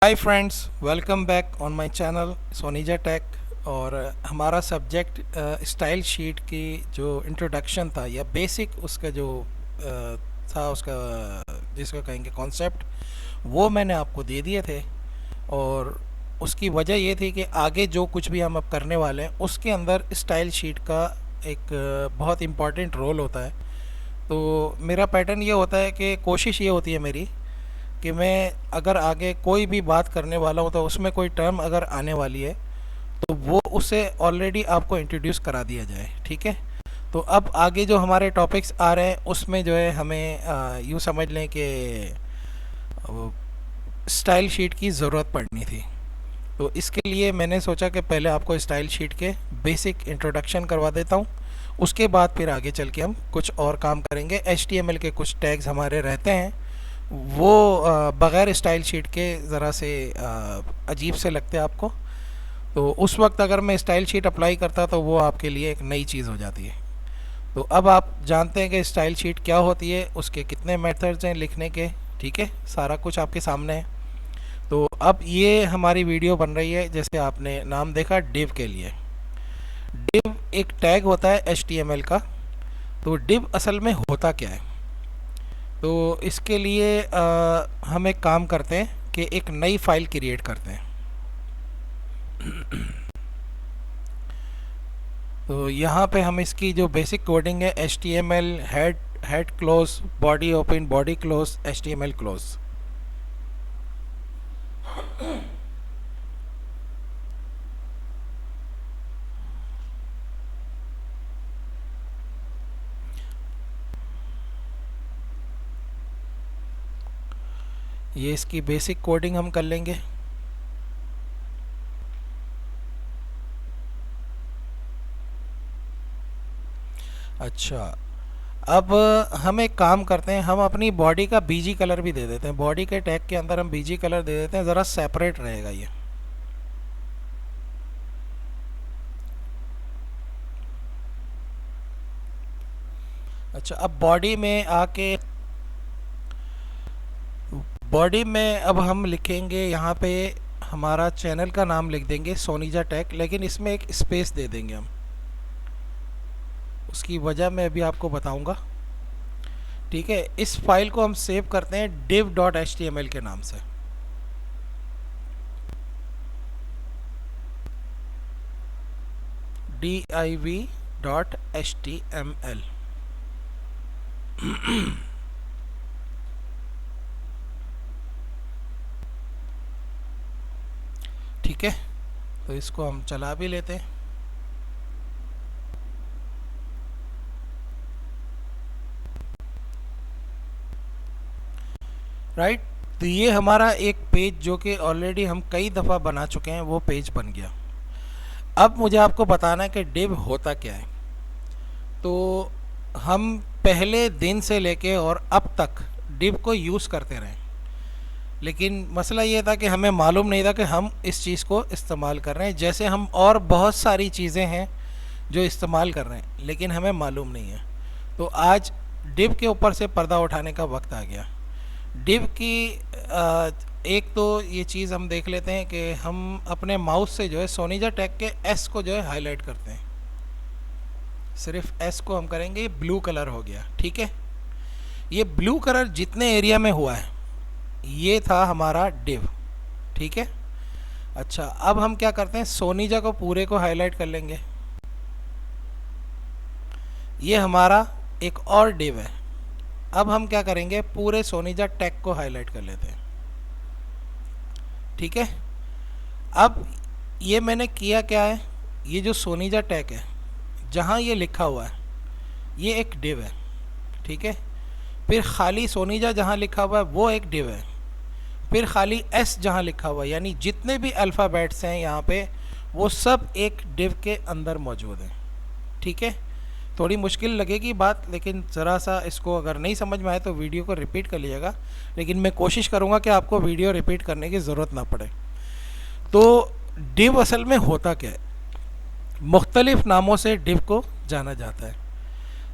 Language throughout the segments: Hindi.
Hi friends, welcome back on my channel Sonija tech. और हमारा सब्जेक्ट स्टाइल शीट की जो इंट्रोडक्शन था या बेसिक उसका जो था उसका जिसको कहेंगे कॉन्सेप्ट, वो मैंने आपको दे दिए थे। और उसकी वजह ये थी कि आगे जो कुछ भी हम अब करने वाले हैं उसके अंदर स्टाइल शीट का एक बहुत इम्पॉर्टेंट रोल होता है। तो मेरा पैटर्न ये होता है कि कोशिश ये होती है मेरी कि मैं अगर आगे कोई भी बात करने वाला हूँ तो उसमें कोई टर्म अगर आने वाली है तो वो उसे ऑलरेडी आपको इंट्रोड्यूस करा दिया जाए। ठीक है। तो अब आगे जो हमारे टॉपिक्स आ रहे हैं उसमें जो है हमें यूँ समझ लें कि स्टाइल शीट की ज़रूरत पड़नी थी। तो इसके लिए मैंने सोचा कि पहले आपको स्टाइल शीट के बेसिक इंट्रोडक्शन करवा देता हूँ। उसके बाद फिर आगे चल के हम कुछ और काम करेंगे। HTML के कुछ टैग्स हमारे रहते हैं, वो बग़ैर स्टाइल शीट के ज़रा से अजीब से लगते हैं आपको। तो उस वक्त अगर मैं स्टाइल शीट अप्लाई करता तो वो आपके लिए एक नई चीज़ हो जाती है। तो अब आप जानते हैं कि स्टाइल शीट क्या होती है, उसके कितने मेथड्स हैं लिखने के। ठीक है, सारा कुछ आपके सामने है। तो अब ये हमारी वीडियो बन रही है, जैसे आपने नाम देखा डिव के लिए। डिव एक टैग होता है HTML का। तो डिव असल में होता क्या है? तो इसके लिए हम एक काम करते हैं कि एक नई फाइल क्रिएट करते हैं। तो यहाँ पे हम इसकी जो बेसिक कोडिंग है HTML head close, body open, body close, HTML close. ये इसकी बेसिक कोडिंग हम कर लेंगे। अच्छा, अब हम एक काम करते हैं, हम अपनी बॉडी का बीजी कलर भी दे देते हैं। बॉडी के टैग के अंदर हम बीजी कलर दे देते हैं, ज़रा सेपरेट रहेगा ये। अच्छा, अब बॉडी में अब हम लिखेंगे यहाँ पे हमारा चैनल का नाम लिख देंगे सोनीजा टेक, लेकिन इसमें एक स्पेस दे देंगे हम। उसकी वजह मैं अभी आपको बताऊंगा। ठीक है, इस फाइल को हम सेव करते हैं div.html के नाम से। div.html। ठीक है, तो इसको हम चला भी लेते हैं। राइट, तो ये हमारा एक पेज जो कि ऑलरेडी हम कई दफ़ा बना चुके हैं, वो पेज बन गया। अब मुझे आपको बताना है कि डिव होता क्या है। तो हम पहले दिन से लेके और अब तक डिव को यूज़ करते रहे, लेकिन मसला ये था कि हमें मालूम नहीं था कि हम इस चीज़ को इस्तेमाल कर रहे हैं। जैसे हम और बहुत सारी चीज़ें हैं जो इस्तेमाल कर रहे हैं, लेकिन हमें मालूम नहीं है। तो आज डिव के ऊपर से पर्दा उठाने का वक्त आ गया। डिव की एक तो ये चीज़ हम देख लेते हैं कि हम अपने माउस से जो है सोनीजा टेक के एस को जो है हाईलाइट करते हैं। सिर्फ एस को हम करेंगे, ब्लू कलर हो गया। ठीक है, ये ब्लू कलर जितने एरिया में हुआ है ये था हमारा डिव। ठीक है। अच्छा, अब हम क्या करते हैं, सोनीजा को पूरे को हाईलाइट कर लेंगे। ये हमारा एक और डिव है। अब हम क्या करेंगे, पूरे सोनीजा टेक को हाईलाइट कर लेते हैं। ठीक है, अब ये मैंने किया क्या है, ये जो सोनीजा टेक है जहाँ ये लिखा हुआ है ये एक डिव है। ठीक है, फिर खाली सोनीजा जहाँ लिखा हुआ है वो एक डिव है। फिर खाली एस जहाँ लिखा हुआ है, यानी जितने भी अल्फ़ाबेट्स हैं यहाँ पे वो सब एक डिव के अंदर मौजूद हैं। ठीक है, थोड़ी मुश्किल लगेगी बात, लेकिन ज़रा सा इसको अगर नहीं समझ में आए तो वीडियो को रिपीट कर लीजिएगा, लेकिन मैं कोशिश करूँगा कि आपको वीडियो रिपीट करने की ज़रूरत ना पड़े। तो डिव असल में होता क्या है, मुख्तलिफ़ नामों से डिव को जाना जाता है।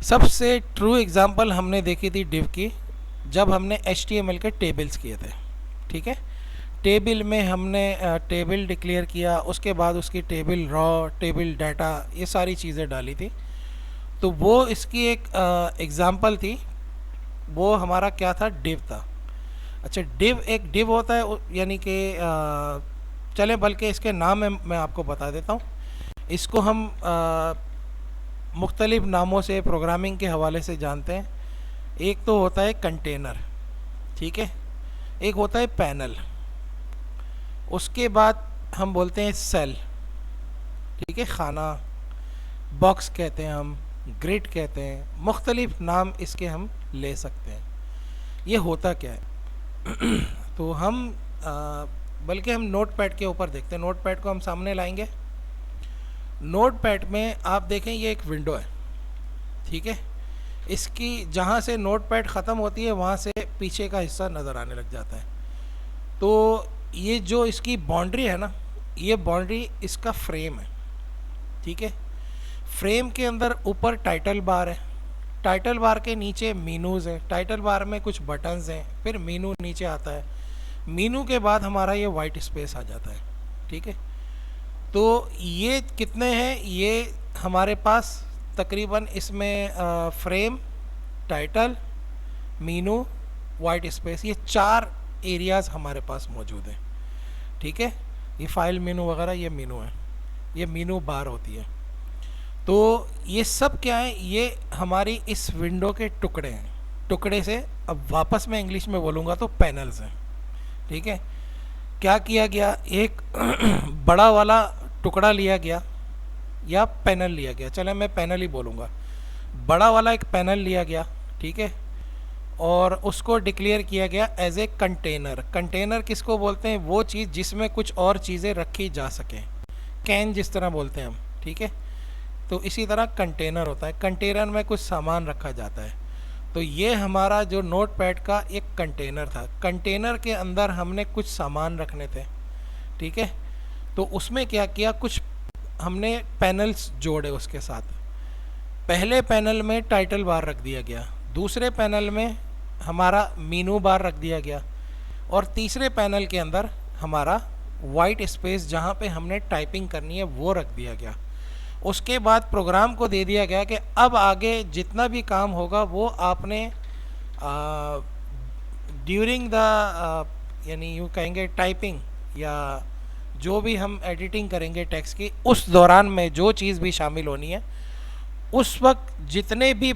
सबसे ट्रू एग्ज़ाम्पल हमने देखी थी डिव की जब हमने HTML के टेबल्स किए थे। ठीक है, टेबल में हमने टेबल डिक्लेयर किया, उसके बाद उसकी टेबल रॉ, टेबल डाटा, ये सारी चीज़ें डाली थी। तो वो इसकी एक एग्ज़ाम्पल थी, वो हमारा क्या था, डिव था। अच्छा, डिव एक डिव होता है यानी कि चले बल्कि इसके नाम मैं आपको बता देता हूँ। इसको हम मुख्तलिफ़ नामों से प्रोग्रामिंग के हवाले से जानते हैं। एक तो होता है कंटेनर, ठीक है, एक होता है पैनल, उसके बाद हम बोलते हैं सेल, ठीक है, खाना, बॉक्स कहते हैं हम, ग्रिड कहते हैं, मुख्तलिफ नाम इसके हम ले सकते हैं। ये होता क्या है तो हम बल्कि हम नोट पैड के ऊपर देखते हैं। नोट पैड को हम सामने लाएंगे। नोट पैड में आप देखें ये एक विंडो है, ठीक है, इसकी जहाँ से नोट पैड ख़त्म होती है वहाँ से पीछे का हिस्सा नज़र आने लग जाता है। तो ये जो इसकी बाउंड्री है ना, ये बाउंड्री इसका फ्रेम है, ठीक है। फ्रेम के अंदर ऊपर टाइटल बार है, टाइटल बार के नीचे मीनूज़ हैं, टाइटल बार में कुछ बटन्स हैं, फिर मीनू नीचे आता है, मीनू के बाद हमारा ये वाइट स्पेस आ जाता है, ठीक है। तो ये कितने हैं, ये हमारे पास तकरीबन इसमें frame, title, Meenu, white space, ये 4 एरियाज़ हमारे पास मौजूद हैं, ठीक है। ये फाइल मीनू वगैरह ये मीनू है, ये मीनू बार होती है। तो ये सब क्या है, ये हमारी इस विंडो के टुकड़े हैं। टुकड़े से अब वापस मैं इंग्लिश में बोलूँगा तो पैनल्स हैं, ठीक है। क्या किया गया, एक बड़ा वाला टुकड़ा लिया गया या पैनल लिया गया, चले मैं पैनल ही बोलूँगा। बड़ा वाला एक पैनल लिया गया, ठीक है, और उसको डिक्लेयर किया गया एज ए कंटेनर। कंटेनर किसको बोलते हैं, वो चीज़ जिसमें कुछ और चीज़ें रखी जा सकें, कैन जिस तरह बोलते हैं हम, ठीक है। तो इसी तरह कंटेनर होता है, कंटेनर में कुछ सामान रखा जाता है। तो ये हमारा जो नोट पैड का एक कंटेनर था, कंटेनर के अंदर हमने कुछ सामान रखने थे, ठीक है। तो उसमें क्या किया, कुछ हमने पैनल्स जोड़े उसके साथ। पहले पैनल में टाइटल बार रख दिया गया, दूसरे पैनल में हमारा मीनू बार रख दिया गया, और तीसरे पैनल के अंदर हमारा वाइट स्पेस जहाँ पे हमने टाइपिंग करनी है वो रख दिया गया। उसके बाद प्रोग्राम को दे दिया गया कि अब आगे जितना भी काम होगा वो आपने ड्यूरिंग द यानी यूँ कहेंगे टाइपिंग या जो भी हम एडिटिंग करेंगे टेक्स्ट की, उस दौरान में जो चीज़ भी शामिल होनी है, उस वक्त जितने भी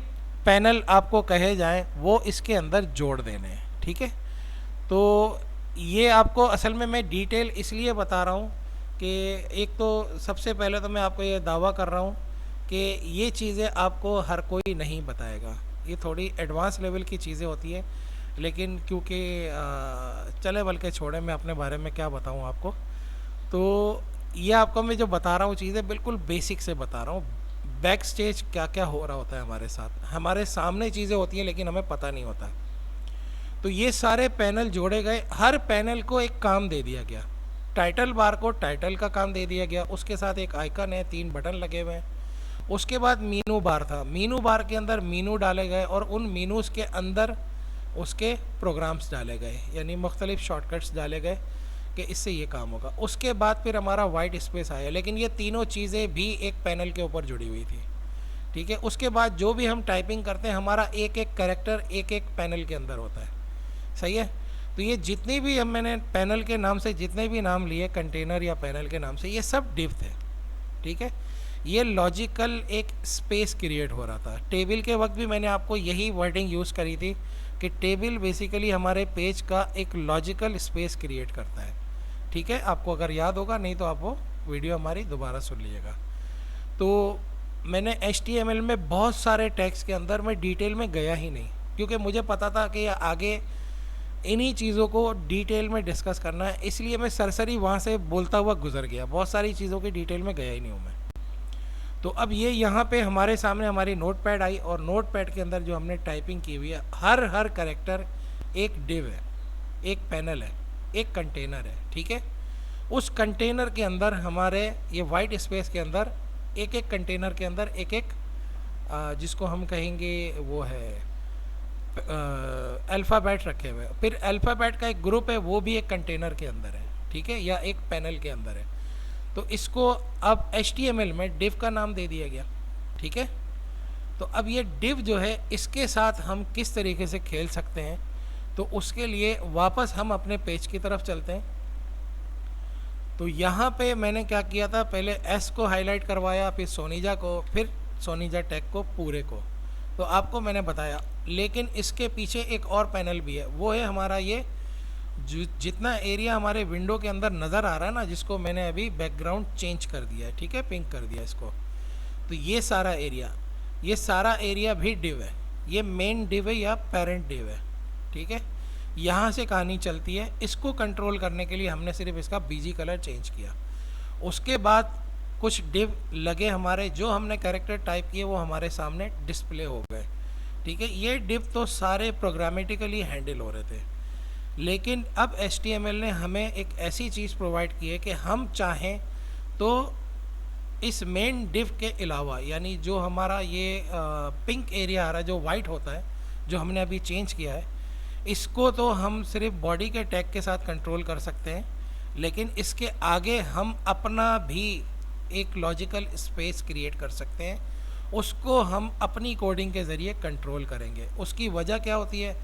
पैनल आपको कहे जाएं वो इसके अंदर जोड़ देने हैं, ठीक है। तो ये आपको असल में मैं डिटेल इसलिए बता रहा हूँ कि एक तो सबसे पहले तो मैं आपको ये दावा कर रहा हूँ कि ये चीज़ें आपको हर कोई नहीं बताएगा, ये थोड़ी एडवांस लेवल की चीज़ें होती है। लेकिन क्योंकि चले बल्कि छोड़े, मैं अपने बारे में क्या बताऊँ आपको। तो ये आपको मैं जो बता रहा हूँ चीज़ें बिल्कुल बेसिक से बता रहा हूँ। बैक स्टेज क्या क्या हो रहा होता है हमारे साथ, हमारे सामने चीज़ें होती हैं लेकिन हमें पता नहीं होता। तो ये सारे पैनल जोड़े गए, हर पैनल को एक काम दे दिया गया। टाइटल बार को टाइटल का काम दे दिया गया, उसके साथ एक आइकन है, 3 बटन लगे हुए हैं। उसके बाद मीनू बार था, मीनू बार के अंदर मीनू डाले गए और उन मीनूज़ के अंदर उसके प्रोग्राम्स डाले गए, यानी मुख्तलिफ शॉर्टकट्स डाले गए कि इससे ये काम होगा। उसके बाद फिर हमारा वाइट स्पेस आया, लेकिन ये तीनों चीज़ें भी एक पैनल के ऊपर जुड़ी हुई थी, ठीक है। उसके बाद जो भी हम टाइपिंग करते हैं हमारा एक एक कैरेक्टर एक एक पैनल के अंदर होता है, सही है। तो ये जितनी भी हम मैंने पैनल के नाम से जितने भी नाम लिए कंटेनर या पैनल के नाम से, ये सब डिव थे, ठीक है। ये लॉजिकल एक स्पेस क्रिएट हो रहा था। टेबल के वक्त भी मैंने आपको यही वर्डिंग यूज़ करी थी कि टेबल बेसिकली हमारे पेज का एक लॉजिकल स्पेस क्रिएट करता है, ठीक है। आपको अगर याद होगा, नहीं तो आप वो वीडियो हमारी दोबारा सुन लीजिएगा। तो मैंने HTML में बहुत सारे टैग्स के अंदर मैं डिटेल में गया ही नहीं, क्योंकि मुझे पता था कि आगे इन्हीं चीज़ों को डिटेल में डिस्कस करना है, इसलिए मैं सरसरी वहाँ से बोलता हुआ गुजर गया, बहुत सारी चीज़ों की डिटेल में गया ही नहीं हूँ मैं। तो अब ये यहाँ पे हमारे सामने हमारी नोट पैड आई, और नोट पैड के अंदर जो हमने टाइपिंग की हुई है, हर कैरेक्टर एक डिव है, एक पैनल है, एक कंटेनर है, ठीक है। उस कंटेनर के अंदर हमारे ये वाइट स्पेस के अंदर एक एक कंटेनर के अंदर एक एक जिसको हम कहेंगे वो है अल्फ़ाबेट रखे हुए हैं, फिर अल्फ़ाबेट का एक ग्रुप है वो भी एक कंटेनर के अंदर है, ठीक है, या एक पैनल के अंदर है। तो इसको अब HTML में div का नाम दे दिया गया, ठीक है। तो अब ये div जो है इसके साथ हम किस तरीके से खेल सकते हैं, तो उसके लिए वापस हम अपने पेज की तरफ चलते हैं। तो यहाँ पे मैंने क्या किया था, पहले S को हाईलाइट करवाया, फिर सोनीजा को, फिर सोनीजा टेक को पूरे को, तो आपको मैंने बताया। लेकिन इसके पीछे एक और पैनल भी है, वो है हमारा ये जितना एरिया हमारे विंडो के अंदर नज़र आ रहा है ना, जिसको मैंने अभी बैकग्राउंड चेंज कर दिया है, ठीक है, पिंक कर दिया इसको। तो ये सारा एरिया भी डिव है, ये मेन डिव है या पेरेंट डिव है, ठीक है। यहाँ से कहानी चलती है। इसको कंट्रोल करने के लिए हमने सिर्फ इसका बीजी कलर चेंज किया। उसके बाद कुछ डिव लगे हमारे, जो हमने कैरेक्टर टाइप किए वो हमारे सामने डिस्प्ले हो गए, ठीक है। ये डिव तो सारे प्रोग्रामेटिकली हैंडल हो रहे थे, लेकिन अब HTML ने हमें एक ऐसी चीज़ प्रोवाइड की है कि हम चाहें तो इस मेन डिव के अलावा, यानी जो हमारा ये पिंक एरिया आ रहा है, जो वाइट होता है, जो हमने अभी चेंज किया है, इसको तो हम सिर्फ बॉडी के टैग के साथ कंट्रोल कर सकते हैं, लेकिन इसके आगे हम अपना भी एक लॉजिकल स्पेस क्रिएट कर सकते हैं। उसको हम अपनी कोडिंग के ज़रिए कंट्रोल करेंगे। उसकी वजह क्या होती है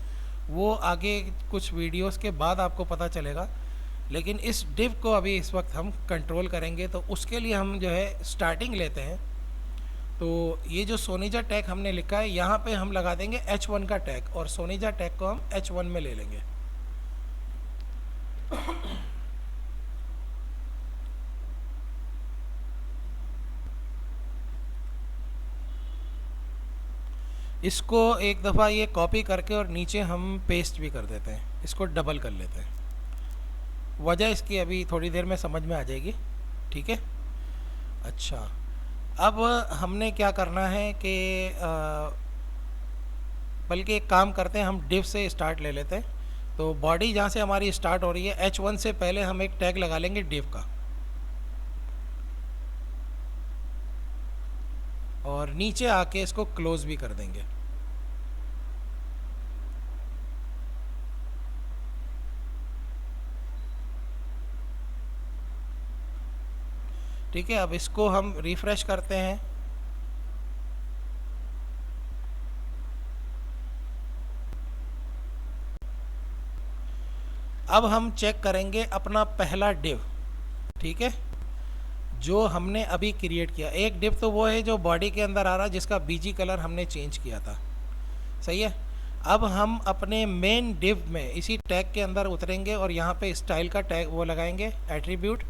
वो आगे कुछ वीडियोस के बाद आपको पता चलेगा, लेकिन इस डिव को अभी इस वक्त हम कंट्रोल करेंगे। तो उसके लिए हम जो है स्टार्टिंग लेते हैं। तो ये जो सोनीजा टैग हमने लिखा है, यहाँ पे हम लगा देंगे H1 का टैग, और सोनीजा टैग को हम H1 में ले लेंगे। इसको एक दफ़ा ये कॉपी करके और नीचे हम पेस्ट भी कर देते हैं, इसको डबल कर लेते हैं। वजह इसकी अभी थोड़ी देर में समझ में आ जाएगी, ठीक है। अच्छा, अब हमने क्या करना है कि बल्कि एक काम करते हैं, हम डिव से स्टार्ट ले लेते हैं। तो बॉडी जहाँ से हमारी स्टार्ट हो रही है, H1 से पहले हम एक टैग लगा लेंगे डिव का, और नीचे आके इसको क्लोज भी कर देंगे। ठीक है, अब इसको हम रिफ्रेश करते हैं। अब हम चेक करेंगे अपना पहला डिव, ठीक है, जो हमने अभी क्रिएट किया। एक डिव तो वो है जो बॉडी के अंदर आ रहा है, जिसका बीजी कलर हमने चेंज किया था, सही है। अब हम अपने मेन डिव में इसी टैग के अंदर उतरेंगे और यहाँ पे स्टाइल का टैग वो लगाएंगे, attribute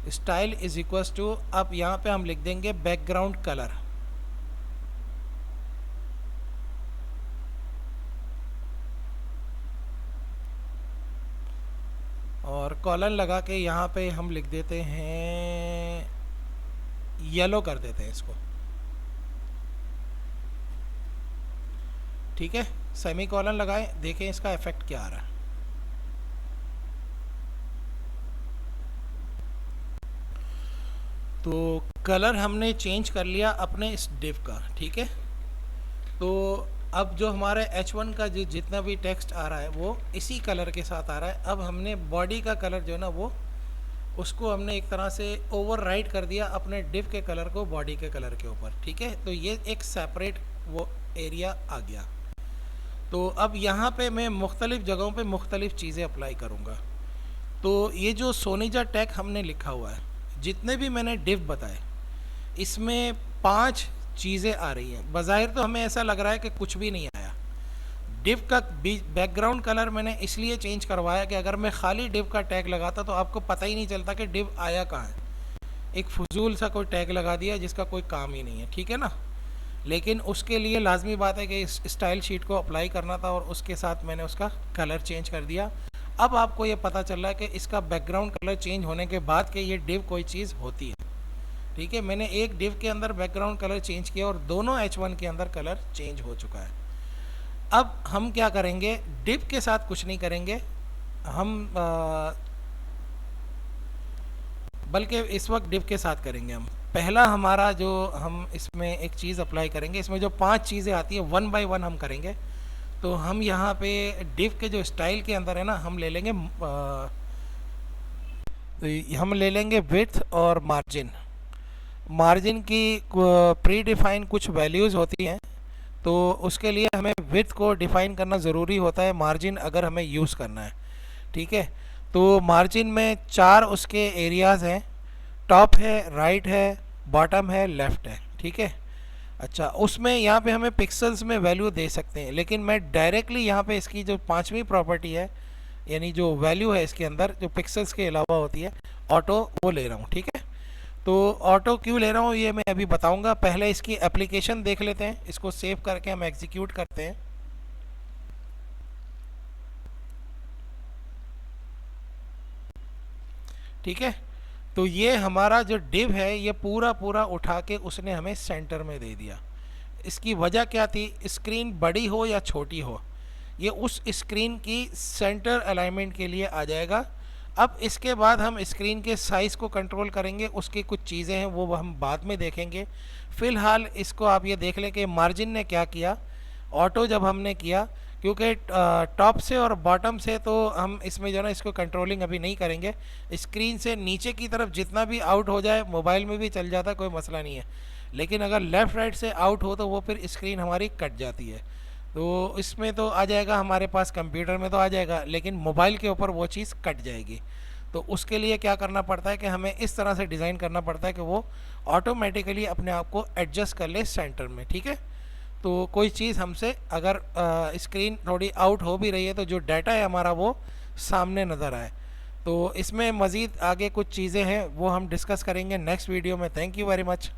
style is equals to, अब यहाँ पे हम लिख देंगे बैकग्राउंड कलर, और कॉलन लगा के यहाँ पे हम लिख देते हैं येलो कर देते हैं इसको, ठीक है। सेमी कॉलन लगाएं, देखें इसका इफेक्ट क्या आ रहा है। तो कलर हमने चेंज कर लिया अपने इस डिव का, ठीक है। तो अब जो हमारे H1 का जितना भी टेक्स्ट आ रहा है वो इसी कलर के साथ आ रहा है। अब हमने बॉडी का कलर जो है ना, वो उसको हमने एक तरह से ओवरराइड कर दिया अपने डिव के कलर को बॉडी के कलर के ऊपर, ठीक है। तो ये एक सेपरेट वो एरिया आ गया। तो अब यहाँ पे मैं मुख्तलिफ़ जगहों पे मुख्तलिफ़ चीज़ें अप्लाई करूँगा। तो ये जो सोनीजा टैग हमने लिखा हुआ है, जितने भी मैंने डिव बताए, इसमें 5 चीज़ें आ रही हैं। बज़ाहिर तो हमें ऐसा लग रहा है कि कुछ भी नहीं आया। डिव का बैकग्राउंड कलर मैंने इसलिए चेंज करवाया कि अगर मैं खाली डिव का टैग लगाता तो आपको पता ही नहीं चलता कि डिव आया कहाँ है। एक फजूल सा कोई टैग लगा दिया जिसका कोई काम ही नहीं है, ठीक है ना। लेकिन उसके लिए लाजमी बात है कि इस स्टाइल शीट को अप्लाई करना था, और उसके साथ मैंने उसका कलर चेंज कर दिया। अब आपको ये पता चल रहा है कि इसका बैकग्राउंड कलर चेंज होने के बाद कि ये डिव कोई चीज़ होती है, ठीक है। मैंने एक डिव के अंदर बैकग्राउंड कलर चेंज किया और दोनों H1 के अंदर कलर चेंज हो चुका है। अब हम क्या करेंगे, डिव के साथ कुछ नहीं करेंगे हम, बल्कि इस वक्त डिव के साथ करेंगे हम। पहला हमारा जो हम इसमें एक चीज़ अप्लाई करेंगे, इसमें जो 5 चीज़ें आती हैं 1 बाय 1 हम करेंगे। तो हम यहाँ पे डिव के जो स्टाइल के अंदर है ना, हम ले लेंगे हम ले लेंगे विड्थ और मार्जिन। मार्जिन की प्री डिफाइन कुछ वैल्यूज़ होती हैं, तो उसके लिए हमें विड्थ को डिफाइन करना ज़रूरी होता है मार्जिन अगर हमें यूज़ करना है। ठीक है, तो मार्जिन में 4 उसके एरियाज़ हैं, टॉप है, राइट है, बॉटम है, लेफ़्ट है। ठीक है, अच्छा उसमें यहाँ पे हमें पिक्सल्स में वैल्यू दे सकते हैं, लेकिन मैं डायरेक्टली यहाँ पे इसकी जो 5वीं प्रॉपर्टी है, यानी जो वैल्यू है इसके अंदर जो पिक्सल्स के अलावा होती है, ऑटो, वो ले रहा हूँ। ठीक है, तो ऑटो क्यों ले रहा हूँ ये मैं अभी बताऊँगा। पहले इसकी एप्लीकेशन देख लेते हैं, इसको सेव करके हम एग्जीक्यूट करते हैं। ठीक है, तो ये हमारा जो डिव है ये पूरा पूरा उठा के उसने हमें सेंटर में दे दिया। इसकी वजह क्या थी, स्क्रीन बड़ी हो या छोटी हो, ये उस स्क्रीन की सेंटर अलाइनमेंट के लिए आ जाएगा। अब इसके बाद हम स्क्रीन के साइज़ को कंट्रोल करेंगे, उसकी कुछ चीज़ें हैं वो हम बाद में देखेंगे। फ़िलहाल इसको आप ये देख लें कि मार्जिन ने क्या किया। ऑटो जब हमने किया, क्योंकि टॉप से और बॉटम से तो हम इसमें जो है ना इसको कंट्रोलिंग अभी नहीं करेंगे। स्क्रीन से नीचे की तरफ जितना भी आउट हो जाए मोबाइल में भी चल जाता है, कोई मसला नहीं है, लेकिन अगर लेफ़्ट राइट से आउट हो तो वो फिर स्क्रीन हमारी कट जाती है। तो इसमें तो आ जाएगा हमारे पास, कंप्यूटर में तो आ जाएगा, लेकिन मोबाइल के ऊपर वो चीज़ कट जाएगी। तो उसके लिए क्या करना पड़ता है कि हमें इस तरह से डिज़ाइन करना पड़ता है कि वो ऑटोमेटिकली अपने आप को एडजस्ट कर ले सेंटर में। ठीक है, तो कोई चीज़ हमसे अगर स्क्रीन थोड़ी आउट हो भी रही है तो जो डाटा है हमारा वो सामने नज़र आए। तो इसमें मज़ीद आगे कुछ चीज़ें हैं वो हम डिस्कस करेंगे नेक्स्ट वीडियो में। Thank you very much.